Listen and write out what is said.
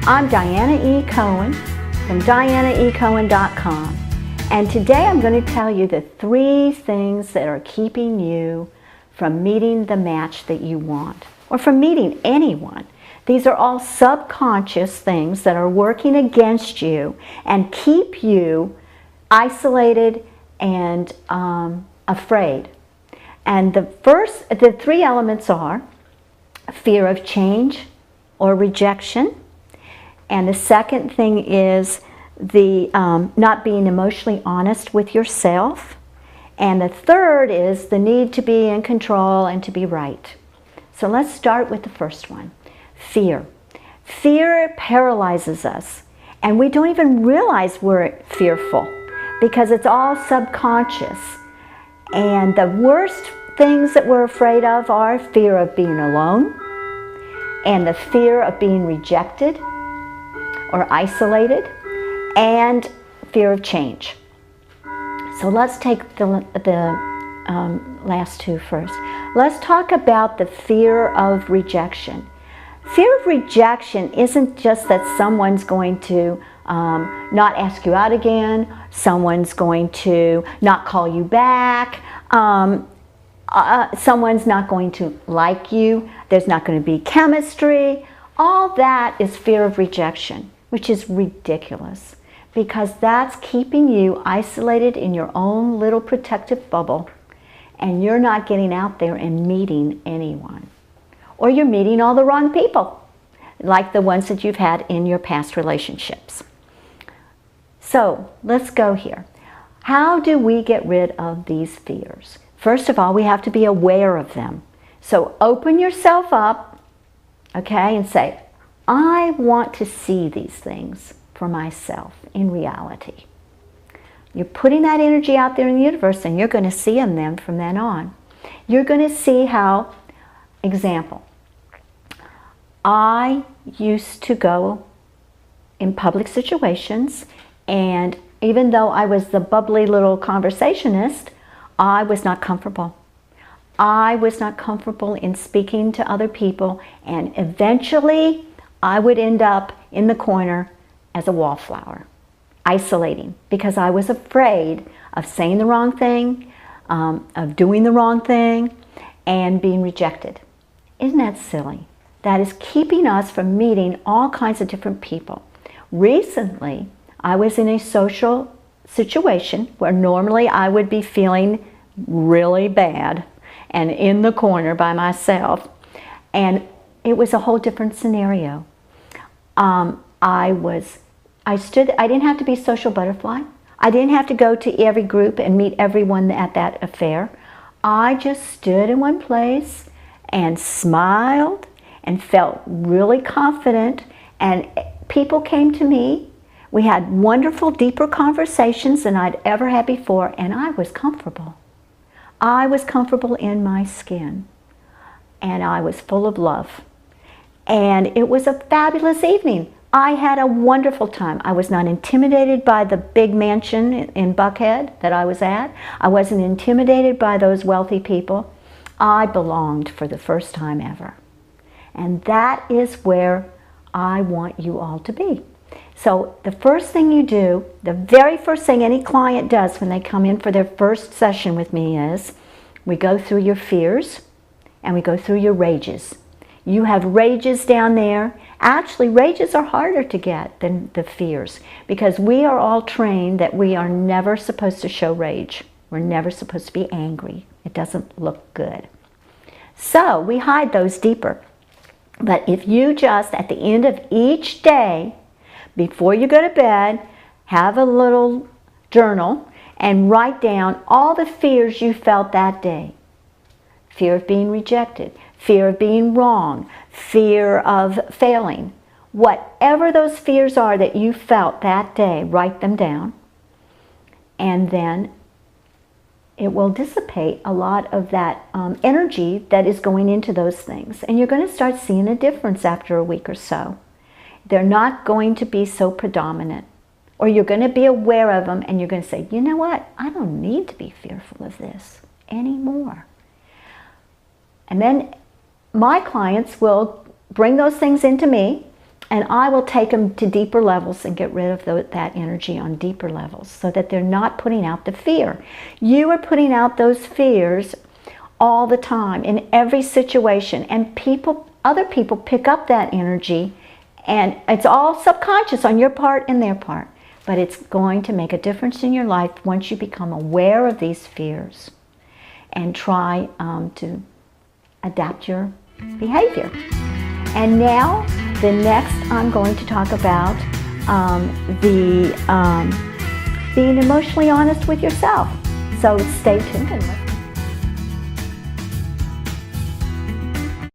I'm Diana E. Cohen from DianaECohen.com, and today I'm going to tell you the 3 things that are keeping you from meeting the match that you want, or from meeting anyone. These are all subconscious things that are working against you and keep you isolated and afraid. And the 3 elements are fear of change or rejection. And the second thing is the not being emotionally honest with yourself. And the third is the need to be in control and to be right. So let's start with the first one, fear. Fear paralyzes us, and we don't even realize we're fearful because it's all subconscious. And the worst things that we're afraid of are fear of being alone, and the fear of being rejected or isolated, and fear of change. So let's take the last 2 first. Let's talk about the fear of rejection. Fear of rejection isn't just that someone's going to not ask you out again, someone's going to not call you back, someone's not going to like you, there's not going to be chemistry. All that is fear of rejection, which is ridiculous, because that's keeping you isolated in your own little protective bubble, and you're not getting out there and meeting anyone. Or you're meeting all the wrong people, like the ones that you've had in your past relationships. So let's go here. How do we get rid of these fears? First of all, we have to be aware of them. So open yourself up, okay, and say, I want to see these things for myself in reality. You're putting that energy out there in the universe, and you're going to see them then from then on. You're going to see how, example, I used to go in public situations, and even though I was the bubbly little conversationist, I was not comfortable. I was not comfortable in speaking to other people, and eventually I would end up in the corner as a wallflower, isolating, because I was afraid of saying the wrong thing, of doing the wrong thing, and being rejected. Isn't that silly? That is keeping us from meeting all kinds of different people. Recently, I was in a social situation where normally I would be feeling really bad and in the corner by myself, and it was a whole different scenario. I didn't have to be social butterfly. I didn't have to go to every group and meet everyone at that affair. I just stood in one place and smiled and felt really confident, and people came to me. We had wonderful, deeper conversations than I'd ever had before, and I was comfortable. I was comfortable in my skin, and I was full of love. And it was a fabulous evening. I had a wonderful time. I was not intimidated by the big mansion in Buckhead that I was at. I wasn't intimidated by those wealthy people. I belonged for the first time ever. And that is where I want you all to be. So the first thing you do, the very first thing any client does when they come in for their first session with me is, we go through your fears and we go through your rages. You have rages down there. Actually, rages are harder to get than the fears, because we are all trained that we are never supposed to show rage. We're never supposed to be angry. It doesn't look good. So we hide those deeper. But if you just, at the end of each day, before you go to bed, have a little journal and write down all the fears you felt that day. Fear of being rejected, fear of being wrong, fear of failing. Whatever those fears are that you felt that day, write them down. And then it will dissipate a lot of that energy that is going into those things. And you're going to start seeing a difference after a week or so. They're not going to be so predominant. Or you're going to be aware of them, and you're going to say, you know what? I don't need to be fearful of this anymore. And then my clients will bring those things into me. And I will take them to deeper levels and get rid of that energy on deeper levels so that they're not putting out the fear. You are putting out those fears all the time in every situation, and other people pick up that energy, and it's all subconscious on your part and their part, but it's going to make a difference in your life once you become aware of these fears and try to adapt your behavior. And now, the next I'm going to talk about being emotionally honest with yourself. So stay tuned and listen.